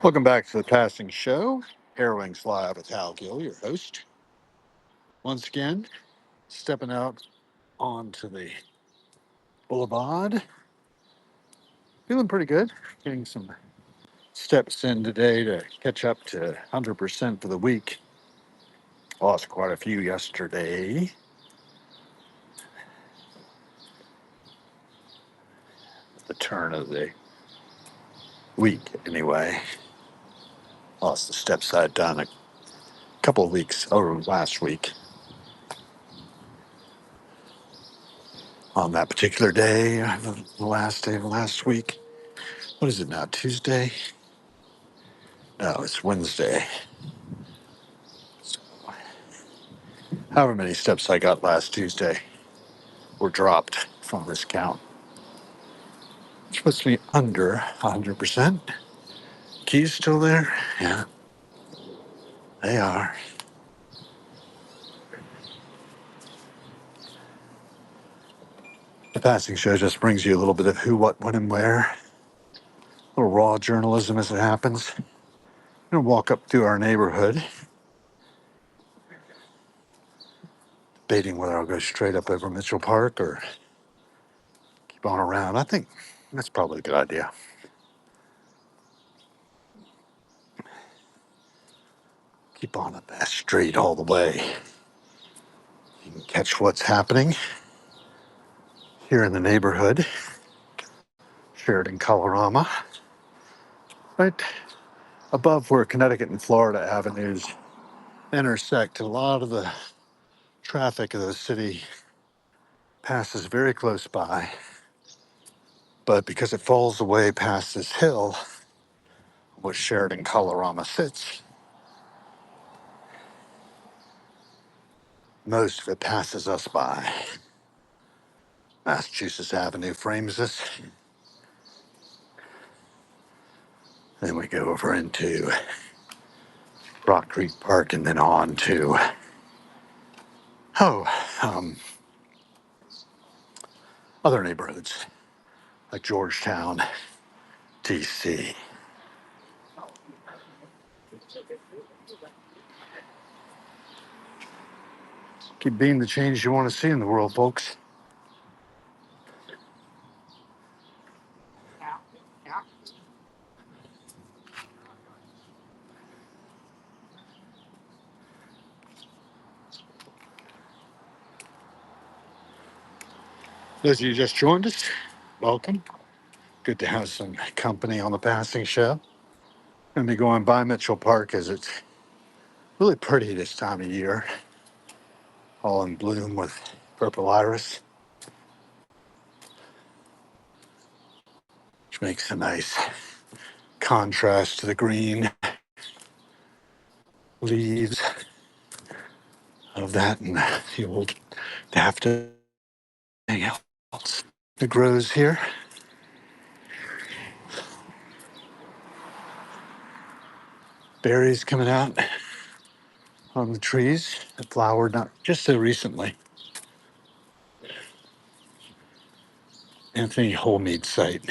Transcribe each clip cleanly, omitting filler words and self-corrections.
Welcome back to the Passing Show. Harrowings Live with Hal Gill, your host. Once again, stepping out onto the boulevard. Feeling pretty good. Getting some steps in today to catch up to 100% for the week. Lost quite a few yesterday. At the turn of the week, anyway. Lost the steps I'd done a couple of weeks, or last week. On that particular day, the last day of last week. What is it now, Tuesday? No, it's Wednesday. So, however many steps I got last Tuesday were dropped from this count. It's supposed to be under 100%. Keys still there? Yeah, they are. The passing show just brings you a little bit of who, what, when, and where. A little raw journalism as it happens. I'm going to walk up through our neighborhood, debating whether I'll go straight up over Mitchell Park or keep on around. I think that's probably a good idea. Keep on up that street all the way. You can catch what's happening here in the neighborhood. Sheridan, Colorama. Right above where Connecticut and Florida avenues intersect. A lot of the traffic of the city passes very close by. But because it falls away past this hill, where Sheridan, Colorama sits, most of it passes us by. Massachusetts Avenue frames us. Then we go over into Rock Creek Park and then on to, oh, um, other neighborhoods like Georgetown, DC. Keep being the change you want to see in the world, folks. Those of you who just joined us, welcome. Good to have some company on the passing show. Going to be going by Mitchell Park as it's really pretty this time of year, all in bloom with purple iris, which makes a nice contrast to the green leaves of that and the old daffodil else that grows here. Berries coming out on the trees that flowered not just so recently. Anthony Holmead site,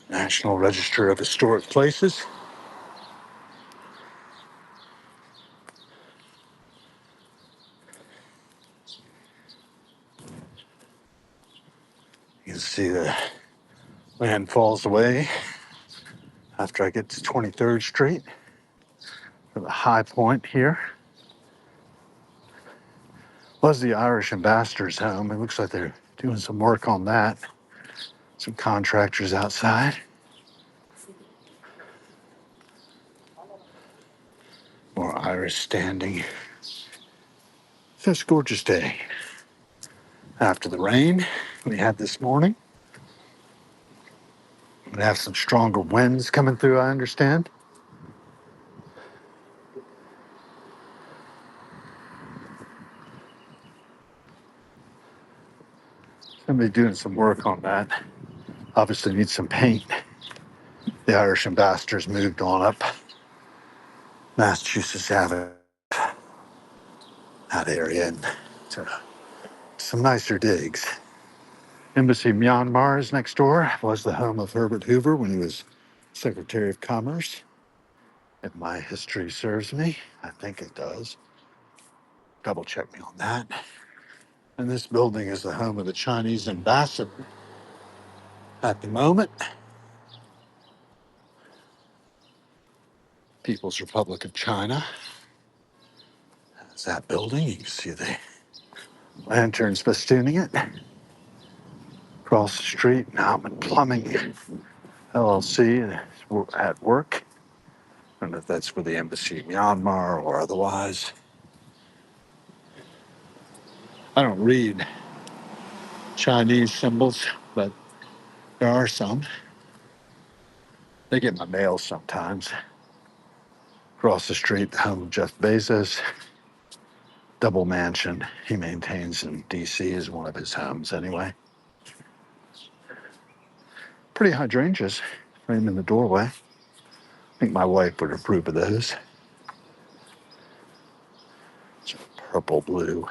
National Register of Historic Places. You can see the land falls away after I get to 23rd Street. For the high point here was the Irish ambassador's home. It looks like they're doing some work on that. Some contractors outside. More Irish standing. So it's a gorgeous day. After the rain we had this morning, we're gonna have some stronger winds coming through, I understand. Gonna be doing some work on that. Obviously need some paint. The Irish ambassadors moved on up Massachusetts Avenue, that area, and to some nicer digs. Embassy Myanmar is next door. Was the home of Herbert Hoover when he was Secretary of Commerce. if my history serves me. I think it does. Double check me on that. And this building is the home of the Chinese ambassador at the moment. People's Republic of China. That's that building. You can see the lanterns festooning it. Across the street, Nauman Plumbing LLC is at work. I don't know if that's for the embassy of Myanmar or otherwise. I don't read Chinese symbols, but there are some. They get my mail sometimes. Across the street, the home of Jeff Bezos, double mansion he maintains in DC is one of his homes anyway. Pretty hydrangeas frame in the doorway. I think my wife would approve of those. Purple blue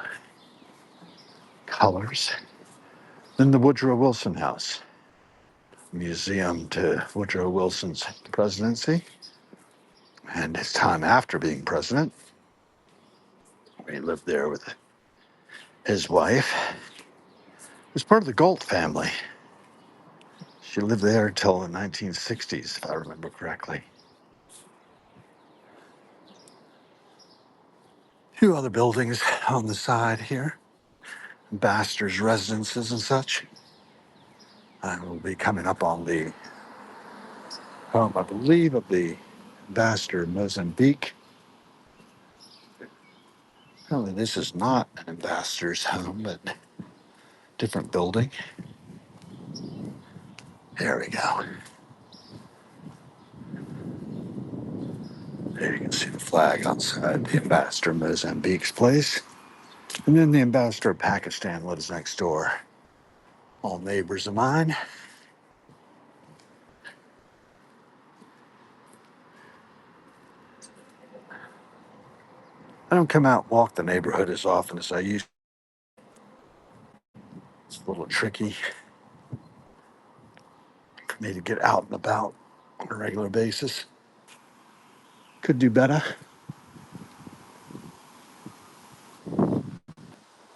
colors. Then the Woodrow Wilson House, museum to Woodrow Wilson's presidency and his time after being president. He lived there with his wife, who was part of the Galt family. She lived there until the 1960s, if I remember correctly. A few other buildings on the side here, ambassadors' residences and such. I will be coming up on the home, I believe, of the ambassador of Mozambique. Apparently, this is not an ambassador's home, but a different building. There we go. There you can see the flag outside the ambassador of Mozambique's place. And then the ambassador of Pakistan lives next door. All neighbors of mine. I don't come out and walk the neighborhood as often as I used to. It's a little tricky for me to get out and about on a regular basis. Could do better.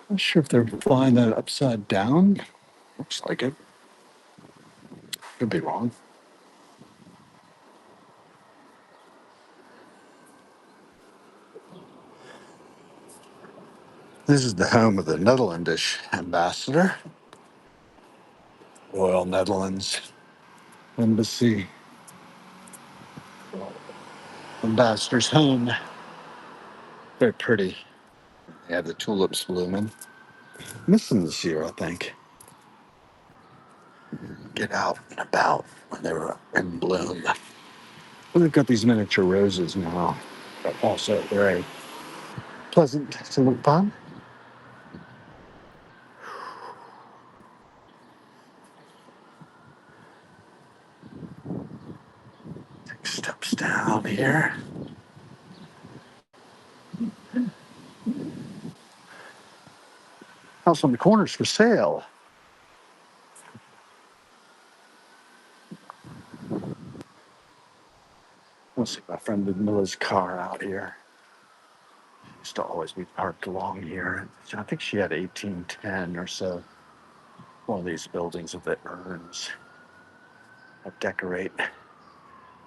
Not sure if they're flying that upside down. Looks like it. Could be wrong. This is the home of the Netherlandish ambassador. Royal Netherlands Embassy. Ambassador's home. Very pretty. They have the tulips blooming. Missing this year, I think. Get out and about when they were in bloom. Well, they've got these miniature roses now, but also very pleasant to look upon. Take steps down here. House on the corner's for sale. I'll see my friend Ludmilla's car out here. Used to always be parked along here. I think she had 1810 or so. One of these buildings with the urns that decorate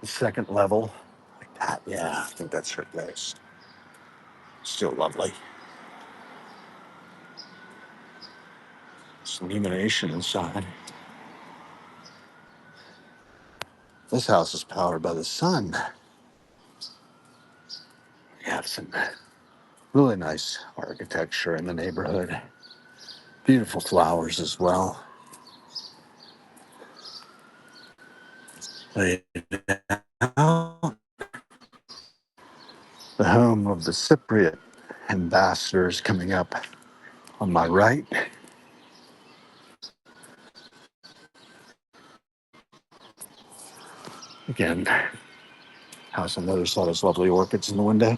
the second level like that. Yeah, I think that's her place. Still lovely. Some illumination inside. This house is powered by the sun. We have some really nice architecture in the neighborhood. Beautiful flowers as well. Laid out. The home of the Cypriot ambassadors coming up on my right. Again, house on the other side has lovely orchids in the window.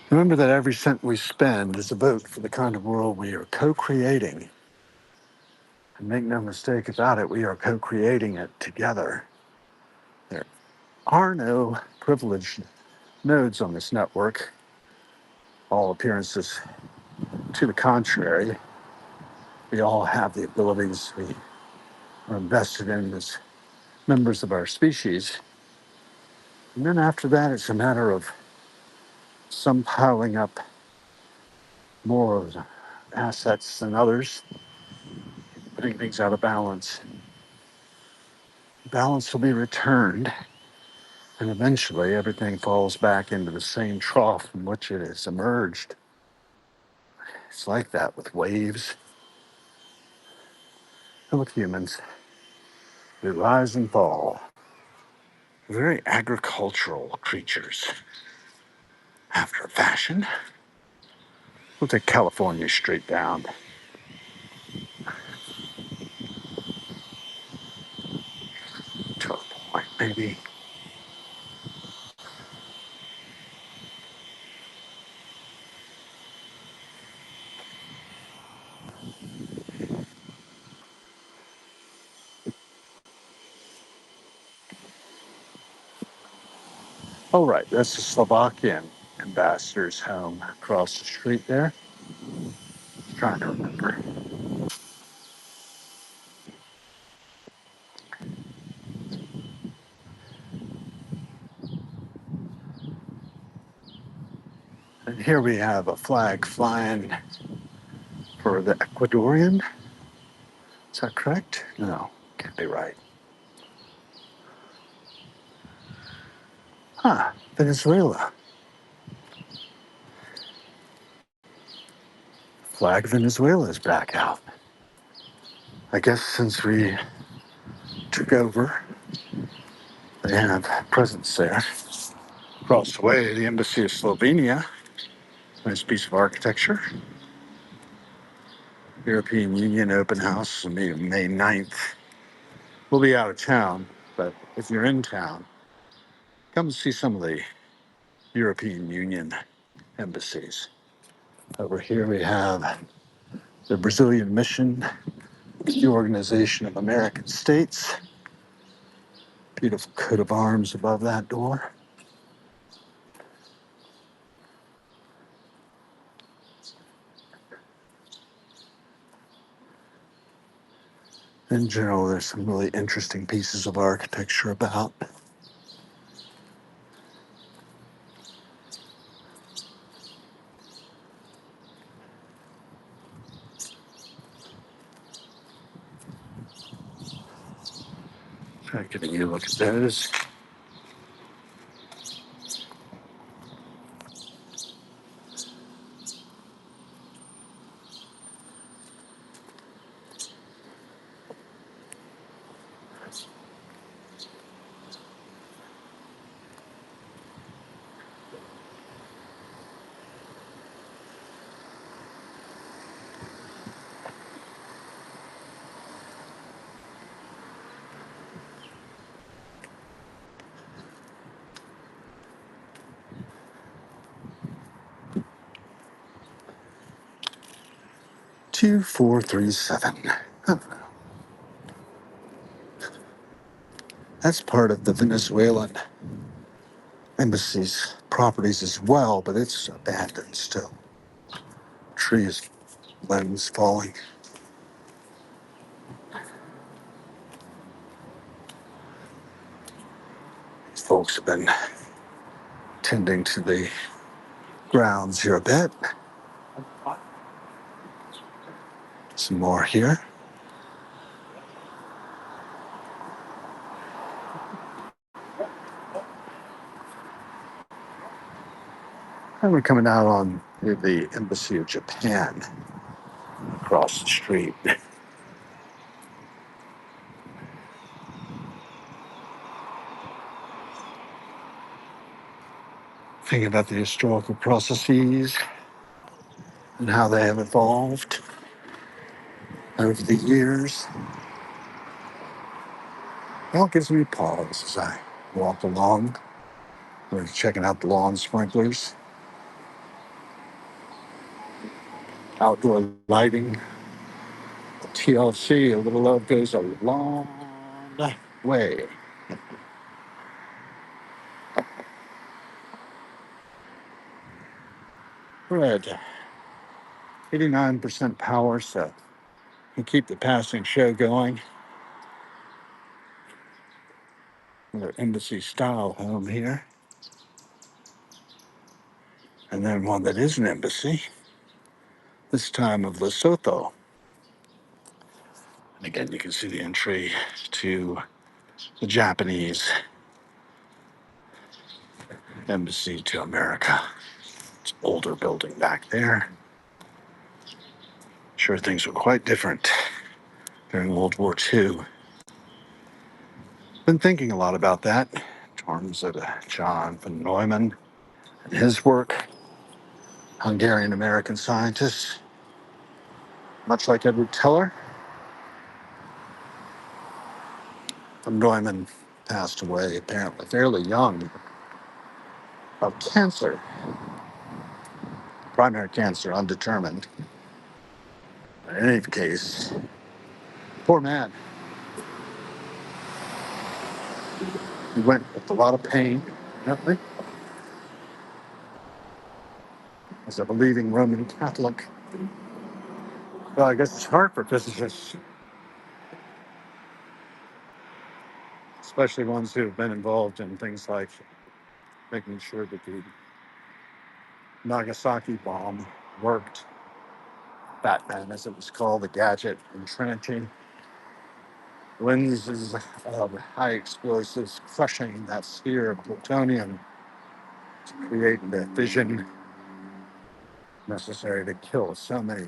Remember that every cent we spend is a vote for the kind of world we are co-creating. And make no mistake about it, we are co-creating it together. There are no privileged nodes on this network. All appearances to the contrary. We all have the abilities we are invested in as members of our species. And then after that, it's a matter of some piling up more of the assets than others, putting things out of balance. Balance will be returned, and eventually everything falls back into the same trough from which it has emerged. It's like that with waves and with humans. They rise and fall. Very agricultural creatures. After a fashion, we'll take California straight down to a point, maybe. Oh, right, that's the Slovakian ambassador's home across the street there. Trying to remember. And here we have a flag flying for the Ecuadorian. Is that correct? No, can't be right. Huh, Venezuela. Flag Venezuela is back out. I guess since we took over, they have presence there. Across the way, the Embassy of Slovenia. Nice piece of architecture. European Union open house will be May 9th. We'll be out of town, but if you're in town, come see some of the European Union embassies. Over here we have the Brazilian mission, the Organization of American States. Beautiful coat of arms above that door. In general, there's some really interesting pieces of architecture about. Try getting you a look at those. Two, 437. That's part of the Venezuelan embassy's properties as well, but it's abandoned still. Trees, limbs falling. These folks have been tending to the grounds here a bit. Some more here. And we're coming out on the Embassy of Japan across the street. Thinking about the historical processes and how they have evolved over the years. Well, it gives me pause as I walk along. We're checking out the lawn sprinklers, outdoor lighting, TLC, a little love goes a long way. We're at 89% power, so we keep the passing show going. Another embassy style home here. And then one that is an embassy, this time of Lesotho. And again, you can see the entry to the Japanese embassy to America. It's an older building back there. Sure, things were quite different during World War II. Been thinking a lot about that in terms of John von Neumann and his work, Hungarian American scientist, much like Edward Teller. Von Neumann passed away apparently fairly young of cancer, primary cancer, undetermined. In any case, poor man. He went with a lot of pain, evidently, as a believing Roman Catholic. Well, I guess it's hard for physicists, especially ones who have been involved in things like making sure that the Nagasaki bomb worked. Batman, as it was called, the gadget in Trinity. Lenses of high explosives crushing that sphere of plutonium to create the fission necessary to kill so many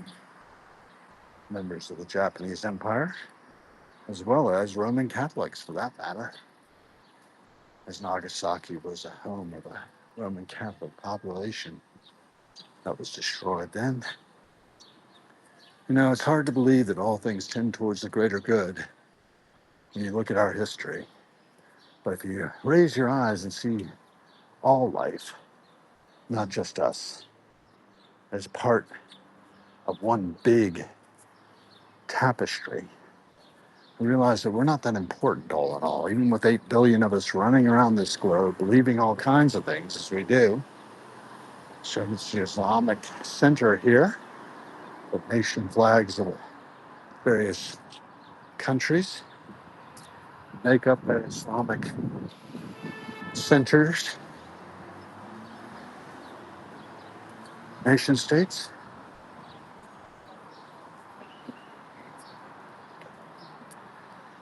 members of the Japanese Empire, as well as Roman Catholics for that matter, as Nagasaki was a home of a Roman Catholic population that was destroyed then. You know, it's hard to believe that all things tend towards the greater good when you look at our history. But if you raise your eyes and see all life, not just us, as part of one big tapestry, we realize that we're not that important all in all. Even with 8 billion of us running around this globe, believing all kinds of things as we do. So it's the Islamic center here, with nation flags of various countries make up the Islamic centers, nation states.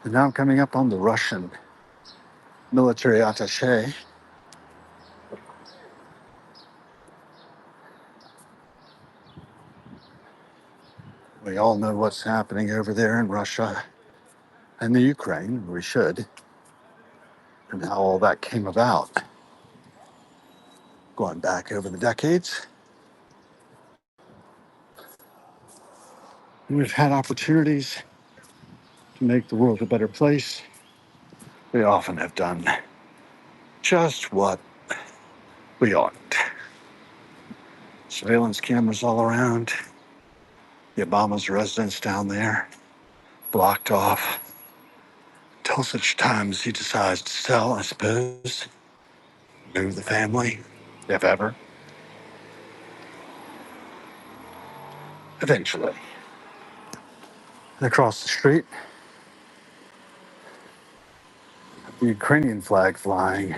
And now I'm coming up on the Russian military attache. We all know what's happening over there in Russia and the Ukraine. We should. And how all that came about. Going back over the decades, we've had opportunities to make the world a better place. We often have done just what we oughtn't. Surveillance cameras all around. The Obama's residence down there, blocked off. Till such time as he decides to sell, I suppose. Move the family, if ever. Eventually. And across the street, the Ukrainian flag flying.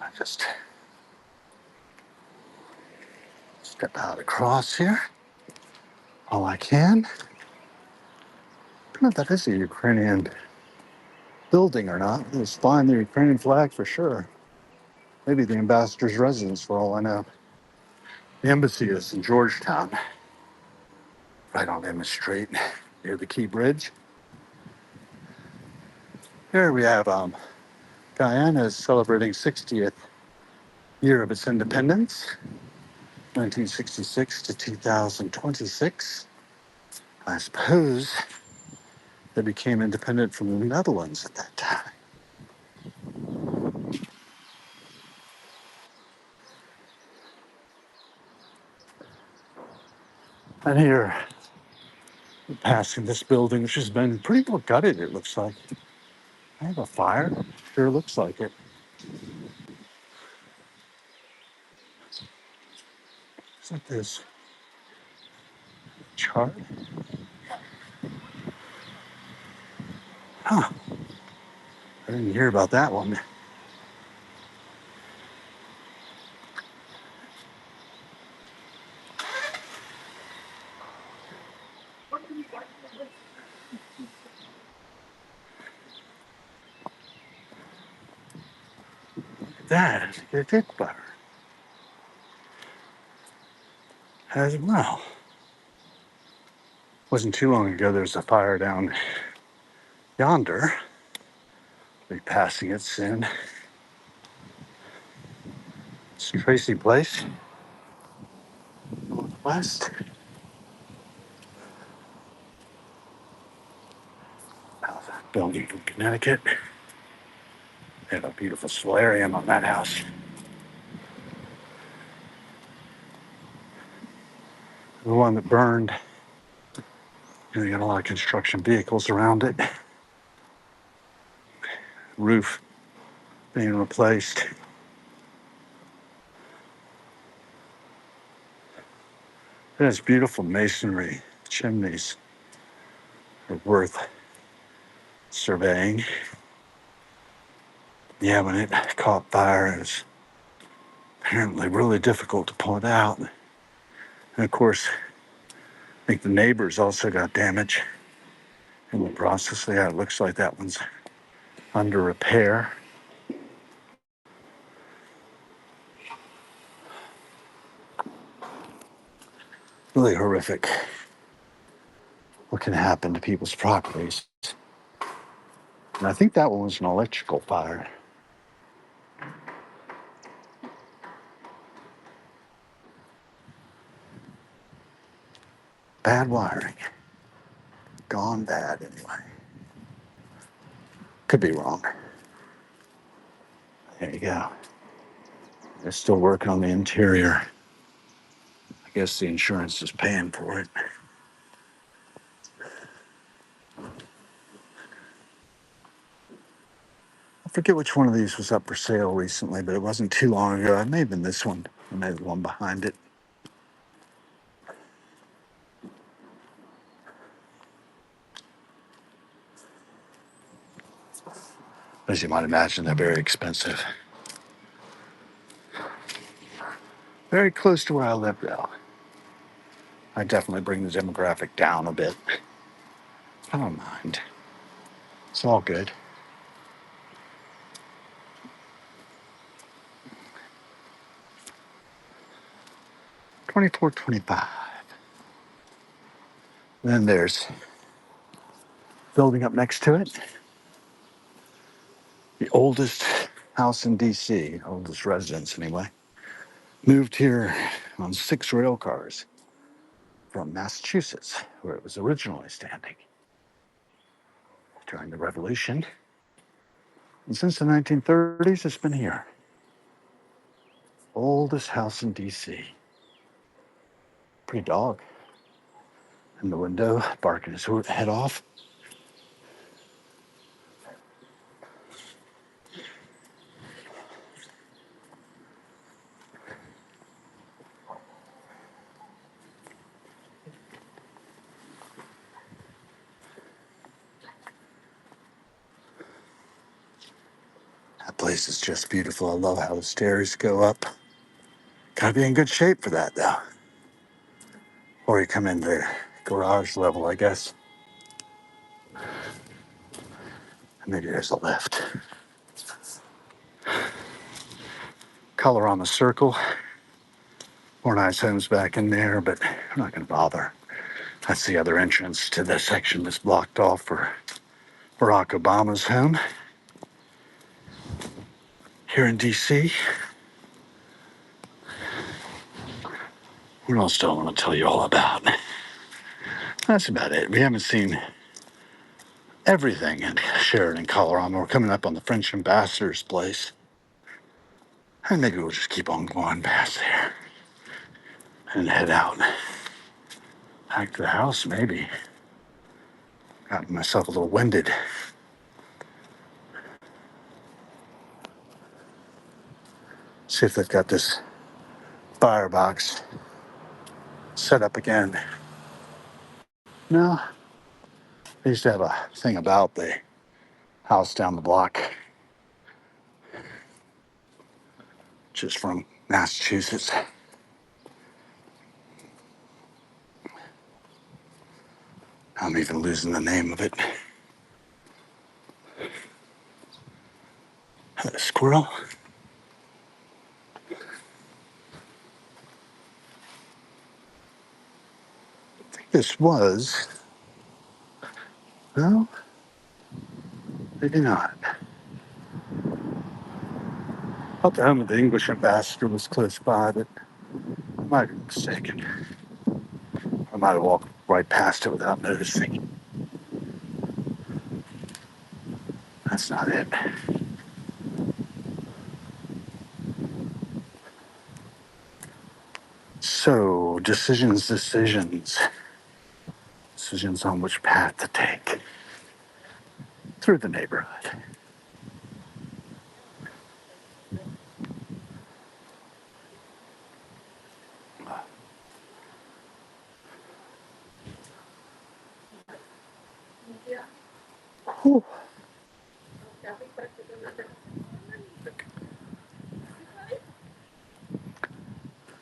I just step out across here all I can. I don't know if that is a Ukrainian building or not. It was flying the Ukrainian flag for sure. Maybe the ambassador's residence for all I know. The embassy is in Georgetown, right on Emma Street, near the Key Bridge. Here we have Guyana is celebrating 60th year of its independence, 1966 to 2026. I suppose they became independent from the Netherlands at that time. And here, passing this building, which has been pretty well gutted, it looks like. I have a fire. Sure looks like it. Is that this chart? Huh. I didn't hear about that one. That is a good fire as well. Wasn't too long ago, there was a fire down yonder. Be passing it soon. It's Tracy Place, Northwest. Building from Connecticut. They have a beautiful solarium on that house. The one that burned, they got a lot of construction vehicles around it. Roof being replaced. It has beautiful masonry. Chimneys are worth surveying. Yeah, when it caught fire, it was apparently really difficult to put out. And of course, I think the neighbors also got damage in the process. Yeah, it looks like that one's under repair. Really horrific what can happen to people's properties. And I think that one was an electrical fire. Bad wiring. Gone bad anyway. Could be wrong. There you go. They're still working on the interior. I guess the insurance is paying for it. I forget which one of these was up for sale recently, but it wasn't too long ago. It may have been this one, or maybe the one behind it. As you might imagine, they're very expensive. Very close to where I live, though. I definitely bring the demographic down a bit. I don't mind. It's all good. $24.25. Then there's building up next to it, the oldest house in DC, oldest residence anyway. Moved here on 6 rail cars from Massachusetts, where it was originally standing during the Revolution. And since the 1930s, it's been here. Oldest house in DC. Pretty dog in the window, barking his head off. That place is just beautiful. I love how the stairs go up. Gotta be in good shape for that, though. Or you come in the garage level, I guess. And maybe there's a lift. Colorama Circle. More nice homes back in there, but I'm not going to bother. That's the other entrance to the section that's blocked off for Barack Obama's home here in DC. What else do I want to tell you all about? That's about it. We haven't seen everything in Sheridan, Colorado. We're coming up on the French ambassador's place. And maybe we'll just keep on going past there and head out. Back to the house, maybe. Got myself a little winded. See if they've got this firebox set up again. No, they used to have a thing about the house down the block, just from Massachusetts. I'm even losing the name of it. A squirrel? I think this was. No, maybe not. Thought the home of the English ambassador was close by, but I might be mistaken. I might have walked right past it without noticing. That's not it. So, decisions on which path to take through the neighborhood. Whew.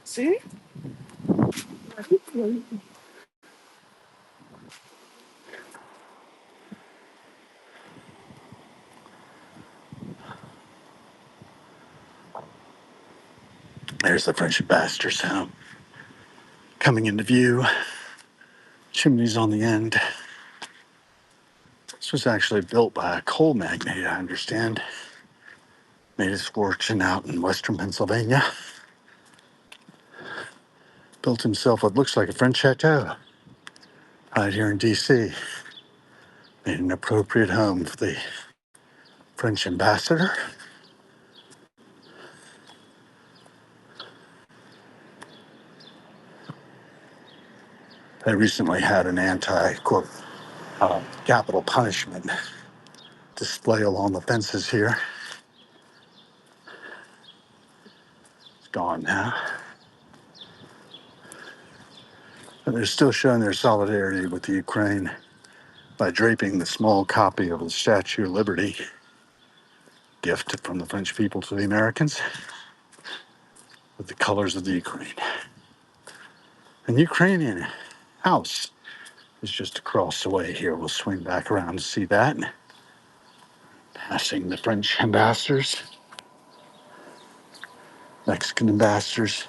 See? There's the French ambassador's home. Coming into view, chimneys on the end. This was actually built by a coal magnate, I understand. Made his fortune out in western Pennsylvania. Built himself what looks like a French chateau right here in D.C. Made an appropriate home for the French ambassador. They recently had an anti-quote capital punishment display along the fences here. It's gone now. But they're still showing their solidarity with the Ukraine by draping the small copy of the Statue of Liberty, gift from the French people to the Americans, with the colors of the Ukraine. An Ukrainian house is just across the way here. We'll swing back around to see that. Passing the French ambassadors, Mexican ambassadors,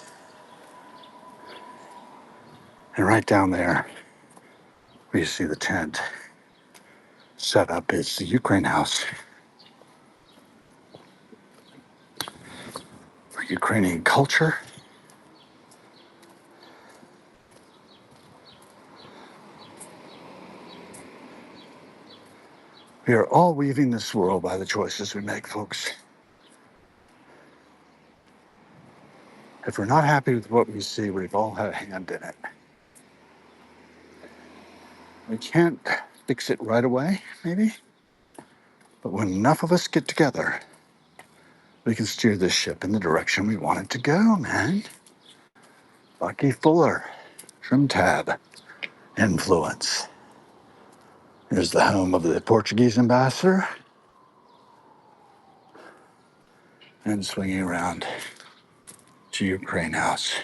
and right down there, where you see the tent set up, is the Ukraine house for Ukrainian culture. We are all weaving this world by the choices we make, folks. If we're not happy with what we see, we've all had a hand in it. We can't fix it right away, maybe, but when enough of us get together, we can steer this ship in the direction we want it to go, man. Bucky Fuller, Trim Tab, Influence. Here's the home of the Portuguese ambassador. And swinging around to Ukraine House.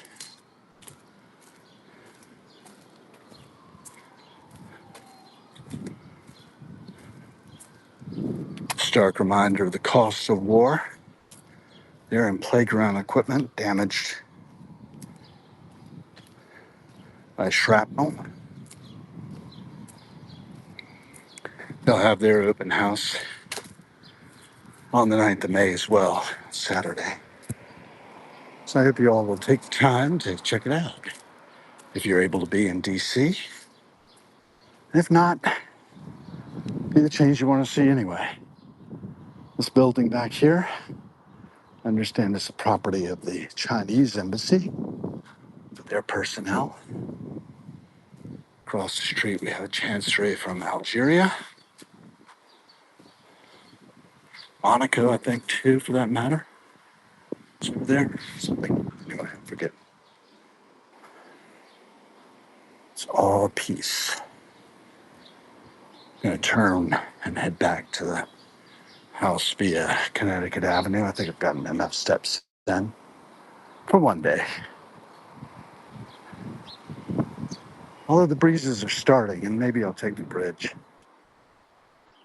Stark reminder of the costs of war. They're in playground equipment damaged by shrapnel. They'll have their open house on the 9th of May as well, Saturday. So I hope you all will take the time to check it out. If you're able to be in DC. If not, be the change you want to see anyway. This building back here, I understand it's the property of the Chinese embassy for their personnel. Across the street, we have a chancery from Algeria. Monaco, I think, too, for that matter. It's over there. Something. Anyway, I forget. It's all peace. I'm going to turn and head back to the house via Connecticut Avenue. I think I've gotten enough steps then for one day. Although the breezes are starting, and maybe I'll take the bridge.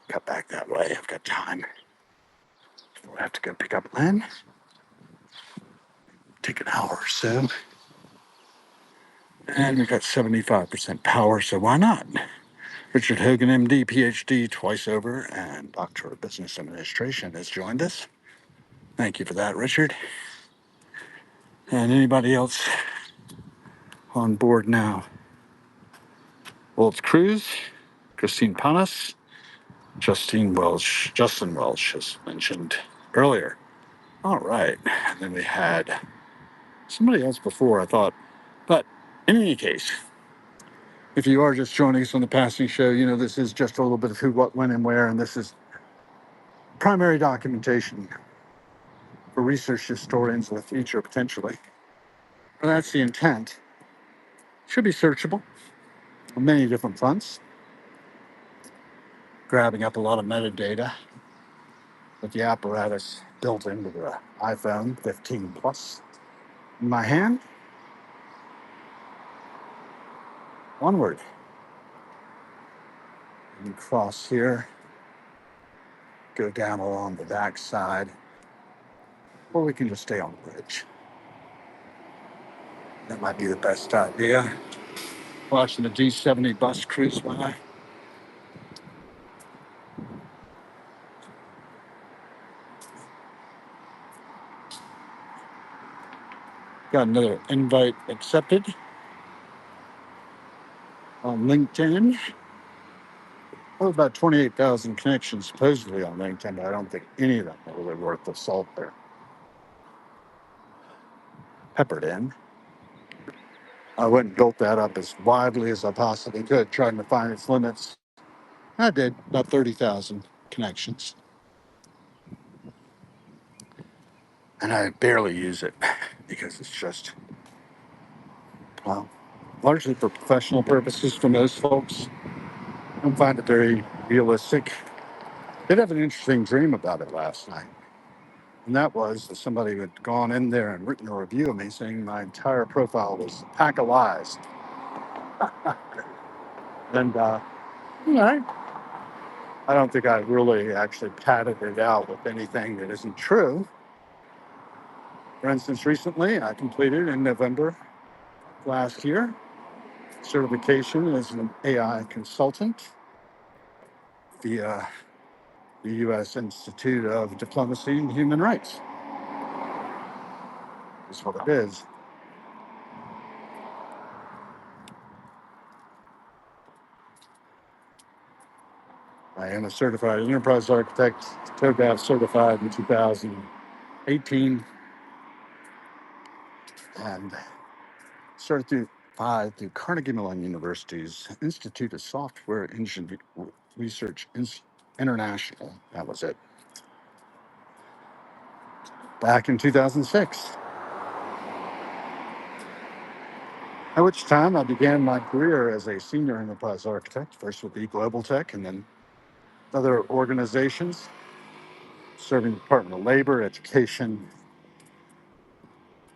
Cut back that way. I've got time. I have to go pick up Lynn. Take an hour or so. And we've got 75% power, so why not? Richard Hogan, MD, PhD, twice over, and Doctor of Business Administration has joined us. Thank you for that, Richard. And anybody else on board now? Walt Cruz, Christine Panas, Justin Welsh, as mentioned earlier. All right. And then we had somebody else before, I thought. But in any case, if you are just joining us on the passing show, you know, this is just a little bit of who, what, when, and where, and this is primary documentation for research historians in the future, potentially. Well, that's the intent. Should be searchable on many different fronts, grabbing up a lot of metadata with the apparatus built into the iPhone 15 Plus. In my hand, onward. And cross here, go down along the back side, or we can just stay on the bridge. That might be the best idea. Watching the D70 bus cruise by. Got another invite accepted on LinkedIn. Well, about 28,000 connections supposedly on LinkedIn, but I don't think any of them are really worth the salt there. Peppered in. I went and built that up as widely as I possibly could, trying to find its limits. I did about 30,000 connections. And I barely use it because it's just, well, largely for professional purposes for most folks. I don't find it very realistic. Did have an interesting dream about it last night. And that was that somebody had gone in there and written a review of me saying my entire profile was a pack of lies. And, you know, I don't think I really actually padded it out with anything that isn't true. For instance, recently I completed in November last year certification as an AI consultant via the U.S. Institute of Diplomacy and Human Rights. That's what it is. I am a certified enterprise architect, TOGAF certified in 2018, and certified through Carnegie Mellon University's Institute of Software Engineering Research International. That was it. Back in 2006. At which time I began my career as a senior enterprise architect, first with the Global Tech and then other organizations, serving the Department of Labor, Education,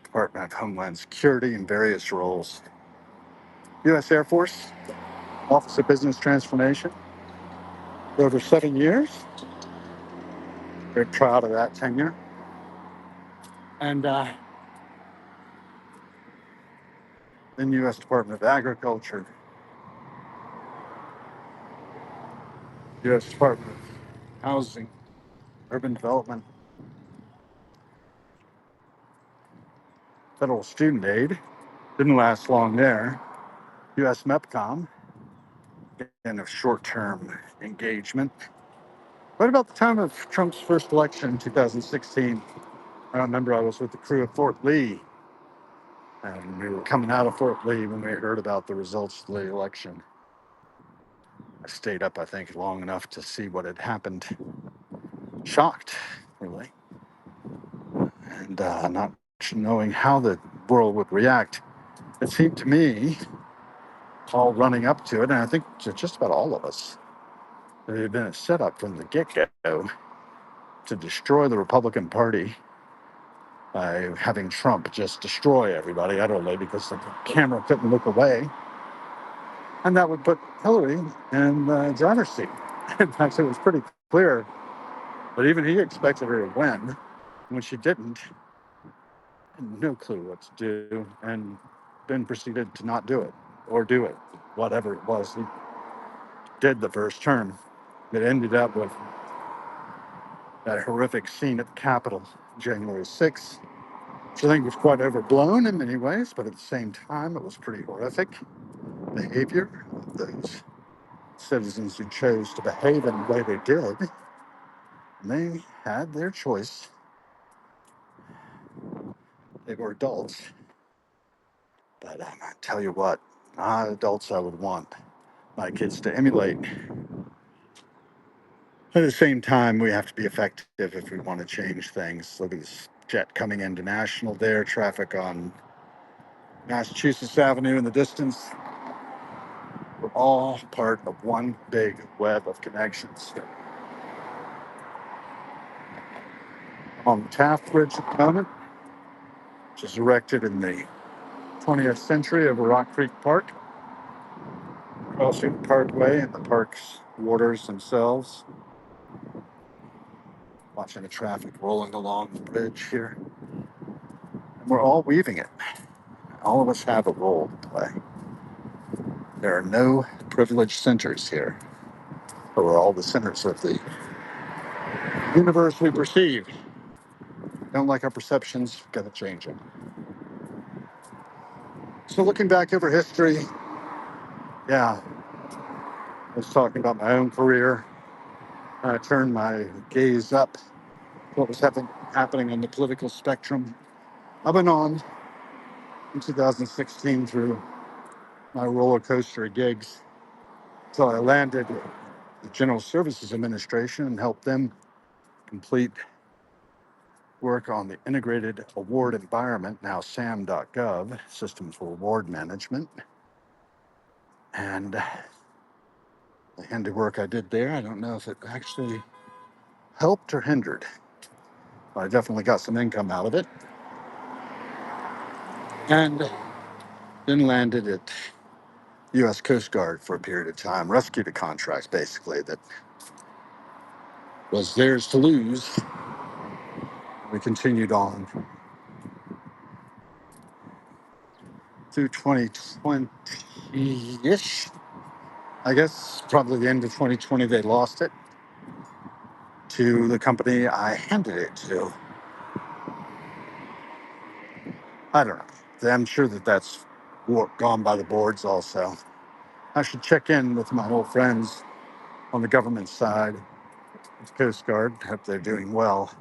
Department of Homeland Security in various roles. U.S. Air Force, Office of Business Transformation, for over 7 years. Very proud of that tenure. And then U.S. Department of Agriculture, U.S. Department of Housing, Urban Development, Federal Student Aid. Didn't last long there. U.S. MEPCOM, and a short-term engagement. Right about the time of Trump's first election in 2016, I remember I was with the crew at Fort Lee, and we were coming out of Fort Lee when we heard about the results of the election. I stayed up, I think, long enough to see what had happened. Shocked, really, and not knowing how the world would react. It seemed to me, all running up to it, and I think to just about all of us, that it had been a setup from the get-go to destroy the Republican Party by having Trump just destroy everybody utterly because the camera couldn't look away. And that would put Hillary in the driver's seat. In fact, it was pretty clear, but even he expected her to win. When she didn't, no clue what to do, and then proceeded to not do it or do it, whatever it was he did the first term. It ended up with that horrific scene at the Capitol, January 6th, which I think was quite overblown in many ways, but at the same time, it was pretty horrific behavior of those citizens who chose to behave in the way they did. And they had their choice. They were adults. But I tell you what, not adults I would want my kids to emulate. At the same time, we have to be effective if we want to change things. Look at this jet coming into National there, traffic on Massachusetts Avenue in the distance. We're all part of one big web of connections. On the Taft Bridge at the moment, which was erected in the 20th century over Rock Creek Park, crossing the Parkway and the park's waters themselves. Watching the traffic rolling along the bridge here. And we're all weaving it. All of us have a role to play. There are no privileged centers here, but we're all the centers of the universe we perceive. Don't like our perceptions, gotta change them. So looking back over history, yeah, I was talking about my own career. I turned my gaze up, what was happening on the political spectrum, up and on in 2016 through my roller coaster of gigs. So I landed the General Services Administration and helped them complete work on the Integrated Award Environment, now SAM.gov, System for Award Management. And the handiwork I did there, I don't know if it actually helped or hindered, but I definitely got some income out of it. And then landed at U.S. Coast Guard for a period of time, rescued a contract basically that was theirs to lose. We continued on through 2020-ish. I guess probably the end of 2020, they lost it to the company I handed it to. I don't know. I'm sure that that's gone by the boards also. I should check in with my old friends on the government side of the Coast Guard. Hope they're doing well.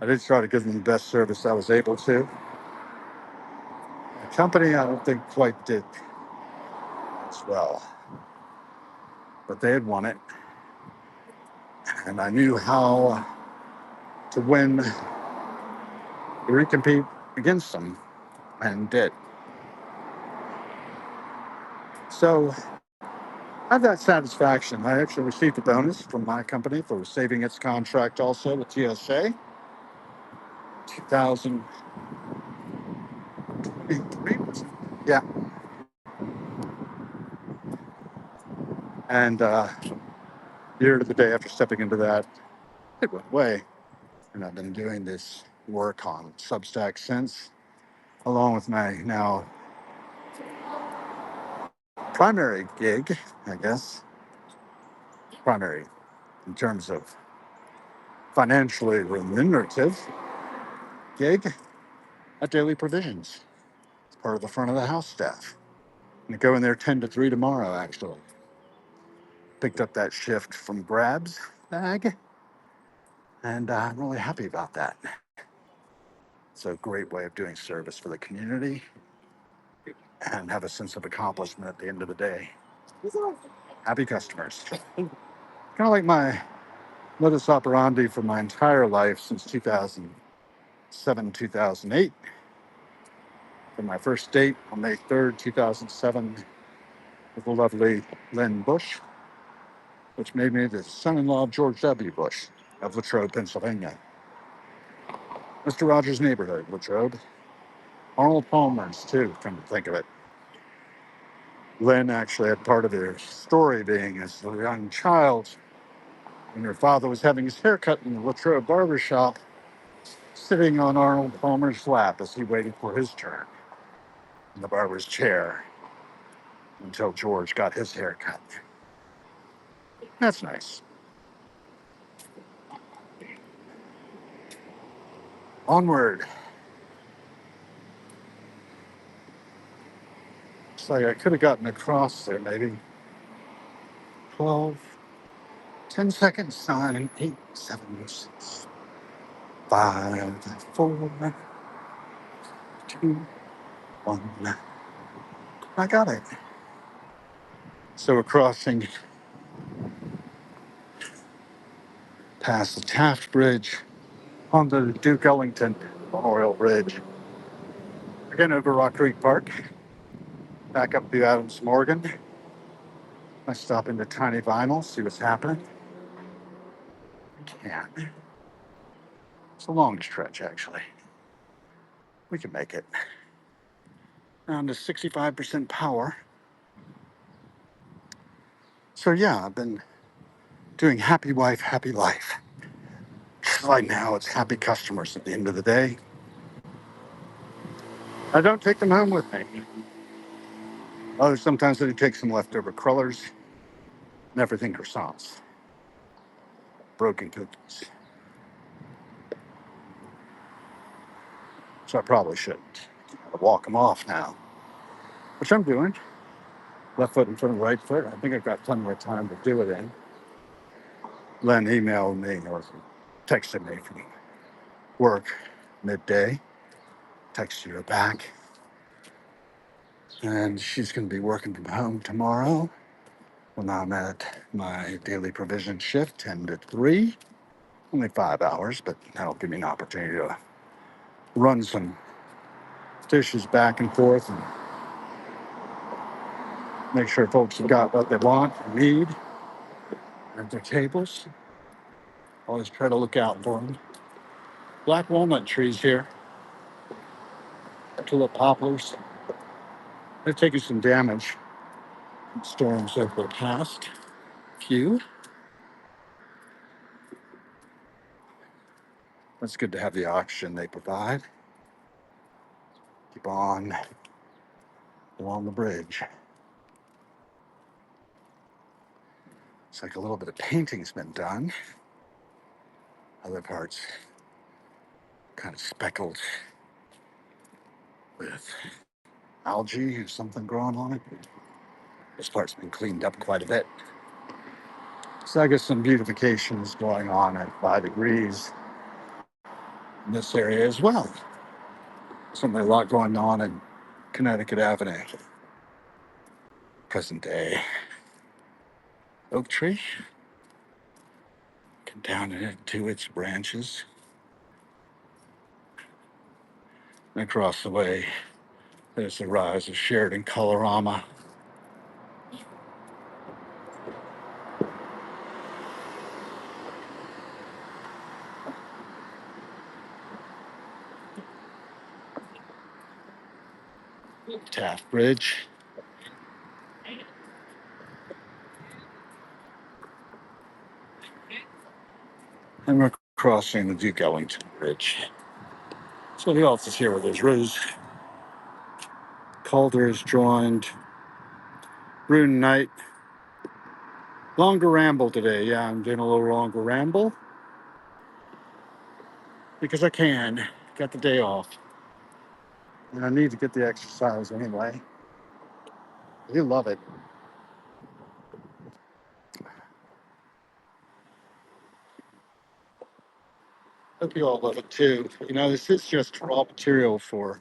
I did try to give them the best service I was able to. The company, I don't think quite did as well, but they had won it, and I knew how to win, recompete against them, and did. So I have that satisfaction. I actually received a bonus from my company for saving its contract also with TSA. 2023, was it? Yeah. And year to the day after stepping into that, it went away. And I've been doing this work on Substack since, along with my now primary gig, I guess, primary in terms of financially remunerative gig at Daily Provisions. It's part of the front of the house staff. I'm going to go in there 10 to 3 tomorrow, actually. Picked up that shift from Grab's bag, and I'm really happy about that. It's a great way of doing service for the community. and have a sense of accomplishment at the end of the day. Happy customers. Kind of like my modus operandi for my entire life since 2007, 2008. From my first date on May 3rd, 2007, with the lovely Lynn Bush, which made me the son-in-law of George W. Bush of Latrobe, Pennsylvania. Mr. Rogers' neighborhood, Latrobe. Arnold Palmer's, too, come to think of it. Lynn actually had part of her story being as a young child, when her father was having his haircut in the Latrobe barber shop, sitting on Arnold Palmer's lap as he waited for his turn in the barber's chair until George got his haircut. That's nice. Onward. It's like I could have gotten across there maybe 12, 10 seconds, 9, 8, 7, 6, 5, 4, 2, 1. I got it. So we're crossing past the Taft Bridge onto the Duke Ellington Memorial Bridge. Again over Rock Creek Park, back up through Adams Morgan. I stop into Tiny Vinyl, see what's happening. Can. It's a long stretch, actually. We can make it. Down to 65% power. So yeah, I've been doing happy wife, happy life. Right now, it's happy customers at the end of the day. I don't take them home with me. Oh, sometimes I do take some leftover crullers and everything croissants, broken cookies. So I probably shouldn't. Gotta walk them off now, which I'm doing. Left foot in front of right foot. I think I've got plenty more time to do it in. Len emailed me or texted me from work midday. Texted her back. And she's going to be working from home tomorrow when I'm at my daily provision shift, 10 to 3. Only 5 hours, but that'll give me an opportunity to run some dishes back and forth and make sure folks have got what they want and need at their tables. Always try to look out for them. Black walnut trees here, tulip poplars. They've taken some damage from storms over the past few. It's good to have the oxygen they provide. Keep on along the bridge. It's like a little bit of painting's been done. Other parts kind of speckled with algae or something growing on it. This part's been cleaned up quite a bit. So I guess some beautification is going on at 5 degrees in this area as well. Something a lot going on in Connecticut Avenue. Present day oak tree. Come down into its branches. And across the way, there's the rise of Sheridan Colorama. Taft Bridge. And we're crossing the Duke Ellington Bridge. So the office here with his Rose Calder is joined. Rune Knight. Longer ramble today. Yeah, I'm doing a little longer ramble because I can. Got the day off. And I need to get the exercise anyway. You love it. Hope you all love it too. You know, this is just raw material for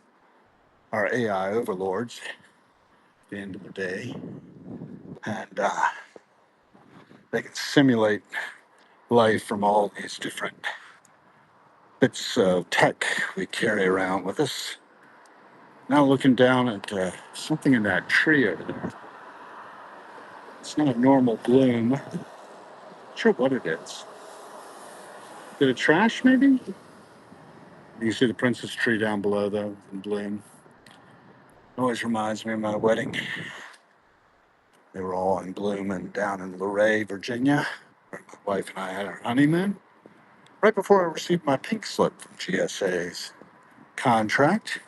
our AI overlords. the end of the day. And they can simulate life from all these different bits of tech we carry around with us. Now looking down at something in that tree over there. It's not a normal bloom. Not sure what it is. Bit of trash, maybe? You can see the princess tree down below, though, in bloom. Always reminds me of my wedding. They were all in bloom and down in Luray, Virginia, where my wife and I had our honeymoon. Right before I received my pink slip from GSA's contract.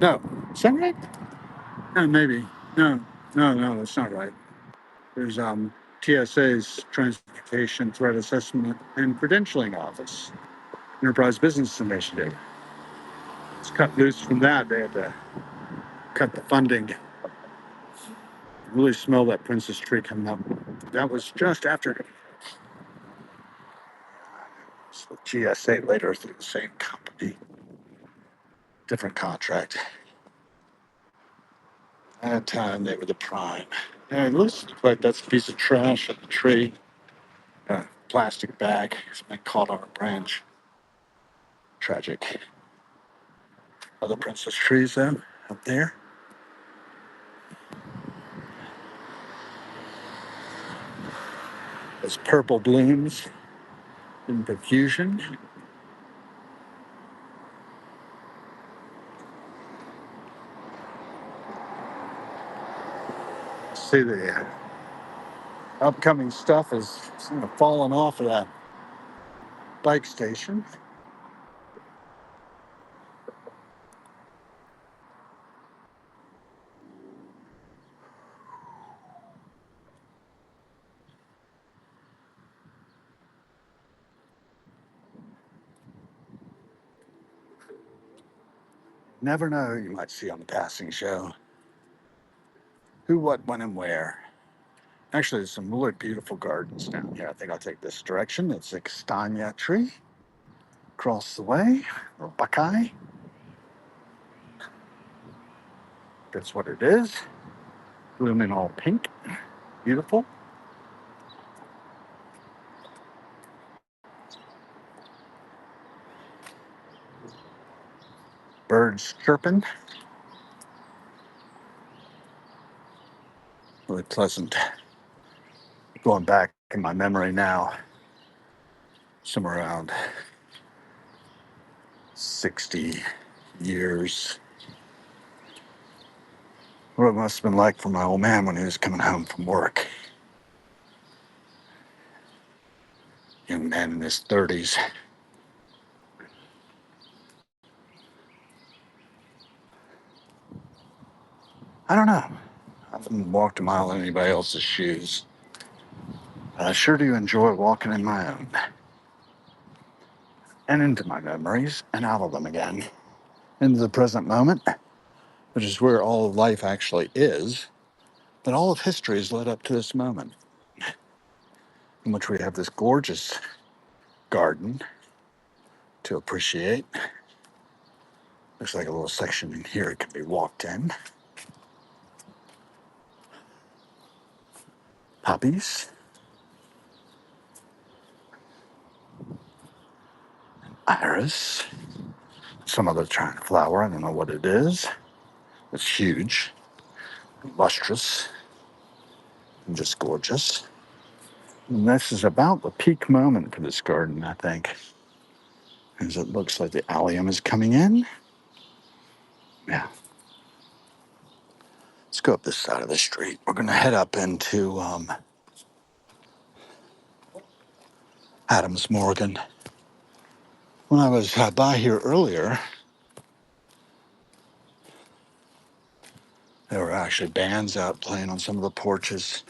No, is that right? No, maybe. No, that's not right. There's TSA's Transportation Threat Assessment and Credentialing Office, Enterprise Business Initiative. It's cut loose from that. They had to cut the funding. Really smell that princess tree coming up. That was just after with GSA later through the same company, different contract. At that time, they were the prime. And it looks like that's a piece of trash at the tree. A plastic bag has been caught on a branch. Tragic. Other princess trees, though, up there. Those purple blooms in profusion. See the upcoming stuff is sort of falling off of that bike station. Never know who you might see on the passing show. Who, what, when, and where. Actually, there's some really beautiful gardens down here. I think I'll take this direction. It's a castagna tree across the way, or buckeye. That's what it is. Blooming all pink. Beautiful. Birds chirping. Really pleasant. Going back in my memory now, somewhere around 60 years. What it must have been like for my old man when he was coming home from work. Young man in his 30s. I don't know. I haven't walked a mile in anybody else's shoes. I sure do enjoy walking in my own. And into my memories and out of them again. Into the present moment, which is where all of life actually is. But all of history has led up to this moment, in which we have this gorgeous garden to appreciate. Looks like a little section in here it can be walked in. Poppies. Iris. Some other giant flower. I don't know what it is. It's huge, lustrous, and just gorgeous. And this is about the peak moment for this garden, I think, as it looks like the allium is coming in. Yeah. Let's go up this side of the street. We're going to head up into Adams Morgan. When I was by here earlier, there were actually bands out playing on some of the porches,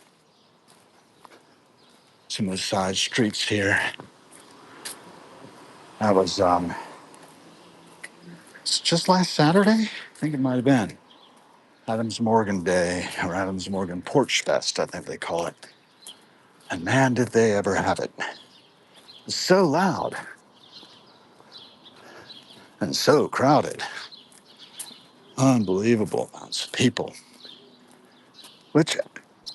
some of the side streets here. That was it's just last Saturday. I think it might have been Adams Morgan Day or Adams Morgan Porch Fest, I think they call it. And man, did they ever have it. It's so loud and so crowded. Unbelievable amounts of people, which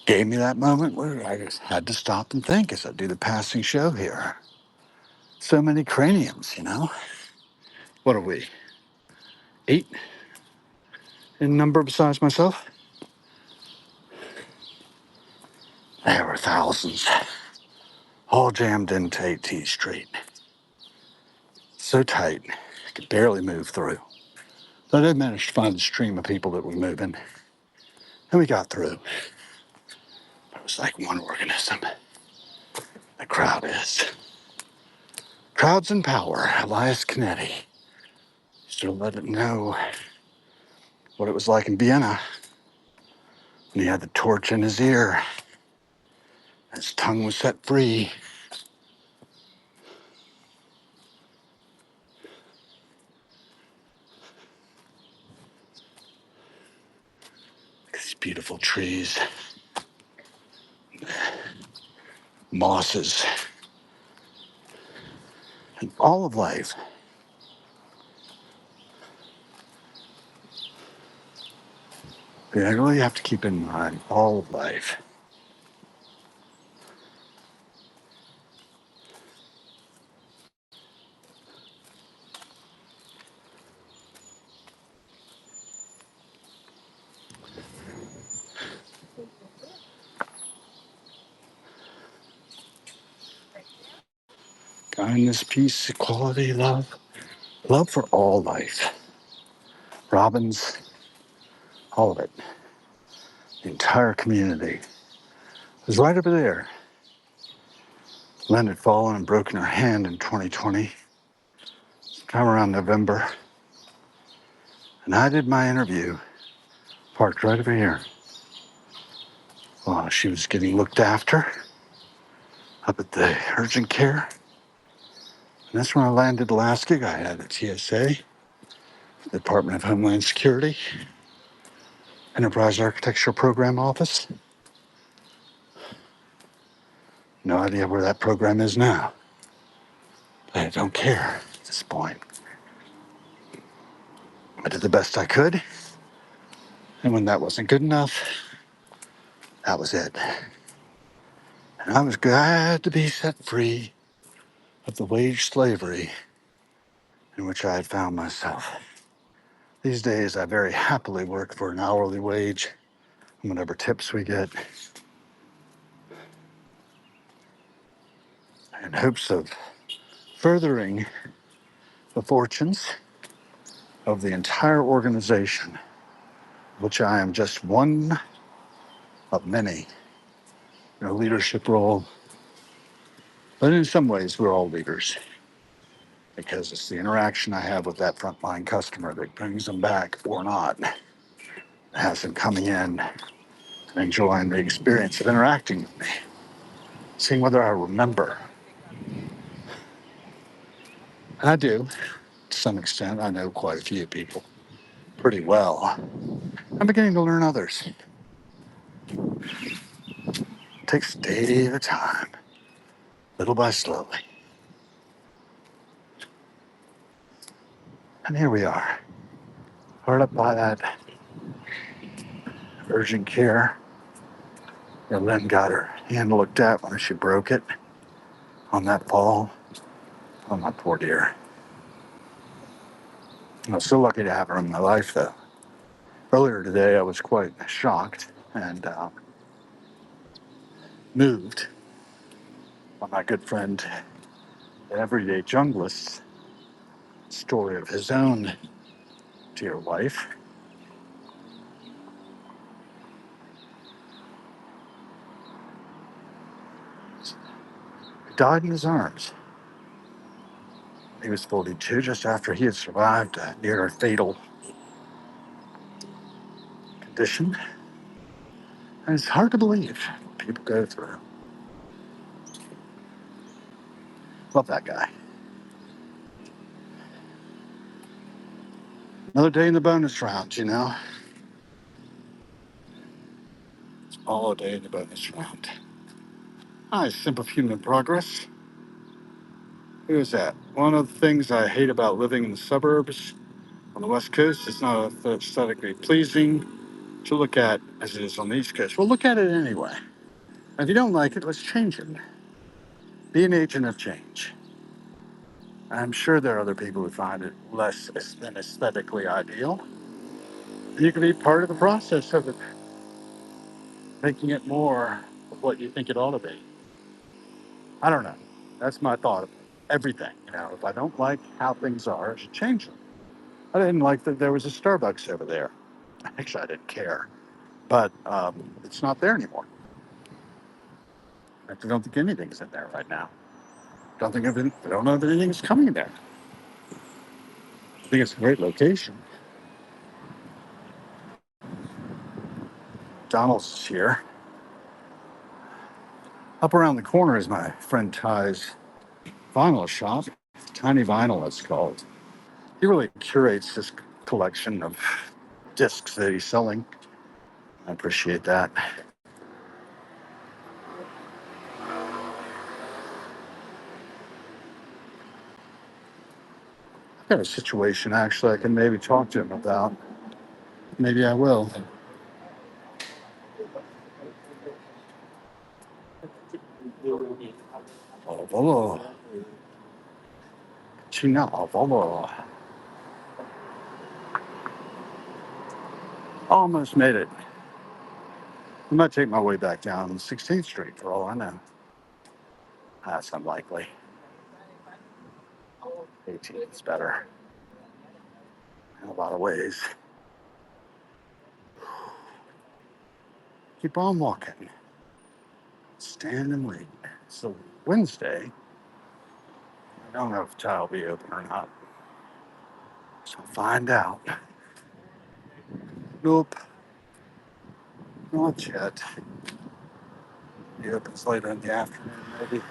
gave me that moment where I just had to stop and think as I do the passing show here. So many craniums, you know? What are we? 8 in number besides myself? There were thousands, all jammed into 18th Street. So tight, I could barely move through. But I managed to find the stream of people that were moving, and we got through. But it was like one organism. The crowd is. Crowds in power. Elias Canetti used to let it know what it was like in Vienna when he had the torch in his ear. His tongue was set free. These beautiful trees, mosses, and all of life. Yeah, I really have to keep in mind all of life. Kindness, peace, equality, love. Love for all life. Robins, all of it. The entire community. It was right over there. Len had fallen and broken her hand in 2020, sometime around November. And I did my interview, parked right over here. While she was getting looked after up at the urgent care. And that's when I landed the last gig I had at TSA, Department of Homeland Security, Enterprise Architecture Program Office. No idea where that program is now. I don't care at this point. I did the best I could. And when that wasn't good enough, that was it. And I was glad to be set free of the wage slavery in which I had found myself. These days, I very happily work for an hourly wage and whatever tips we get, in hopes of furthering the fortunes of the entire organization, which I am just one of many in a leadership role. But in some ways, we're all leaders because it's the interaction I have with that frontline customer that brings them back or not, that has them coming in and enjoying the experience of interacting with me, seeing whether I remember. And I do, to some extent. I know quite a few people pretty well. I'm beginning to learn others. It takes a day at a time, little by slowly. And here we are, hard up by that urgent care. And Lynn got her hand looked at when she broke it on that fall. Oh, my poor dear. I was so lucky to have her in my life, though. Earlier today, I was quite shocked and moved by my good friend, the everyday junglist's story of his own dear wife. He died in his arms. He was 42, just after he had survived a near fatal condition. And it's hard to believe what people go through. Love that guy. Another day in the bonus round, you know? All a day in the bonus round. Hi, simple human progress. Who is that? One of the things I hate about living in the suburbs On the West Coast, it's not aesthetically pleasing to look at as it is on the East Coast. Well, look at it anyway. And if you don't like it, let's change it. Be an agent of change. I'm sure there are other people who find it less than aesthetically ideal. And you can be part of the process of it, making it more of what you think it ought to be. I don't know. That's my thought of everything. If I don't like how things are, I should change them. I didn't like that there was a Starbucks over there. Actually, I didn't care, but it's not there anymore. I don't think anything's in there right now. I don't know if anything's coming there. I think it's a great location. Donald's is here. Up around the corner is my friend Ty's vinyl shop. Tiny Vinyl, it's called. He really curates this collection of discs that he's selling. I appreciate that. I've got a situation actually I can maybe talk to him about. Maybe I will. Oh, China, almost made it. I might take my way back down 16th Street for all I know. That's unlikely. 18th is better in a lot of ways. Keep on walking. Stand and wait. So Wednesday, I don't know if Ty will be open or not. So find out. Nope, not yet. He opens later in the afternoon, maybe.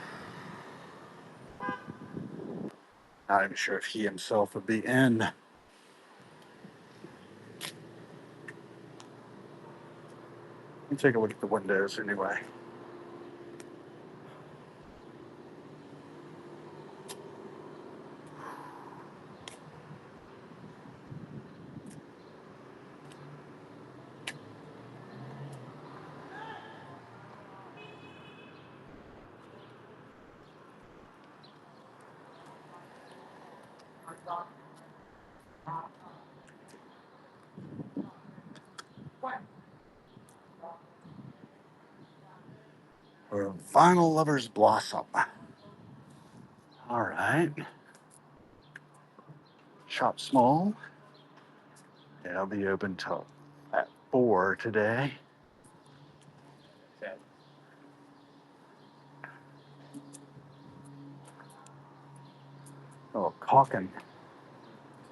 Not even sure if he himself would be in. Let me take a look at the windows anyway. Or Vinyl Lovers Blossom. All right. Shop small. Yeah, I'll be open till at 4 today. Oh, caulking.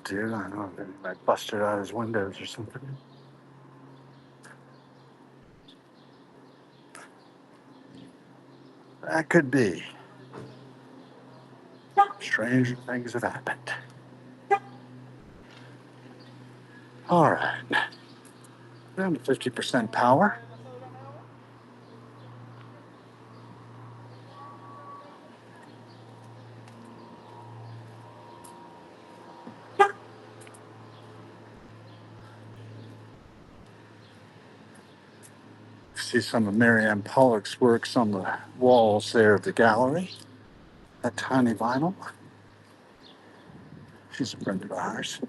Dude, I don't know if I busted out his windows or something. That could be. Strange things have happened. All right. Down to 50% power. See some of Marianne Pollock's works on the walls there of the gallery. That tiny vinyl. She's a friend of ours.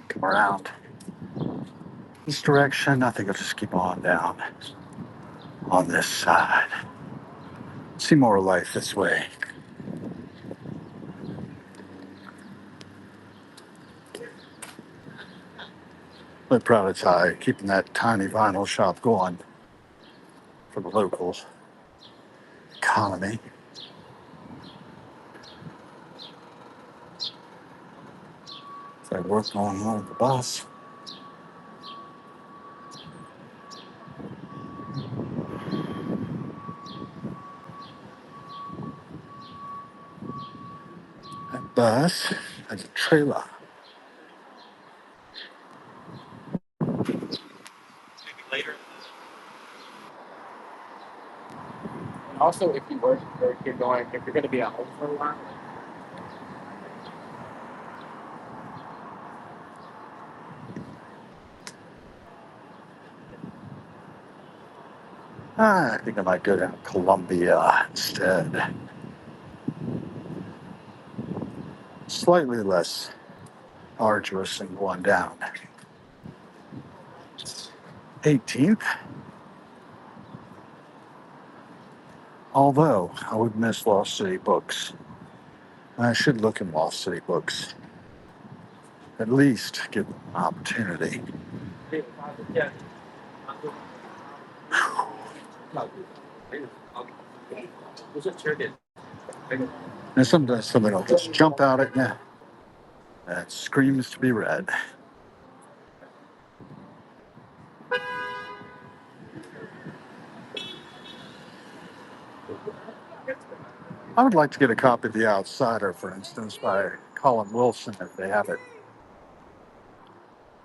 Come around this direction. I think I'll just keep on down on this side. See more life this way. Really proud of Ty keeping that tiny vinyl shop going for the local economy. So I work on with the bus. That bus has a trailer. Also, if you work or if you're going, if you're going to be at home for a while, I think I might go down Columbia instead. Slightly less arduous than going down 18th. Although I would miss Lost City books. I should look in Lost City books. At least give them an opportunity. And sometimes somebody will just jump out at you that screams to be read. I would like to get a copy of The Outsider, for instance, by Colin Wilson if they have it.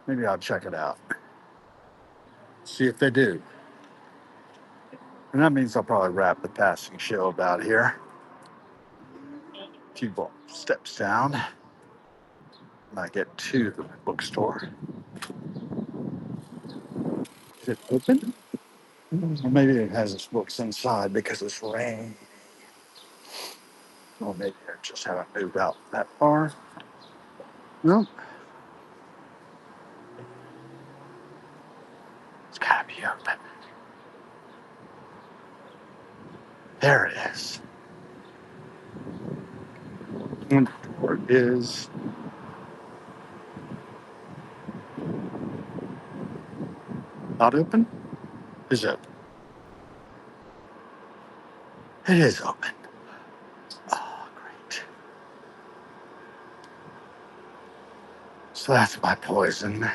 Maybe I'll check it out. See if they do. And that means I'll probably wrap the passing show about here. A few steps down when I get to the bookstore. Is it open? Or maybe it has its books inside because it's rain. Or maybe I just haven't moved out that far. No, it's gotta be open. There it is. And the door is not open. Is it? It is open. Oh, great. So that's my poison.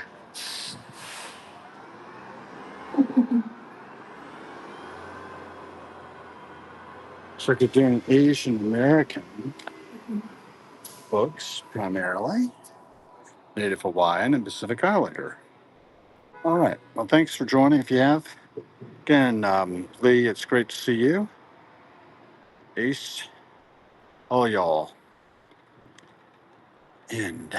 So you're doing Asian American books primarily, Native Hawaiian and Pacific Islander. All right. Well, thanks for joining if you have. Again, Lee, it's great to see you. Ace, all y'all. And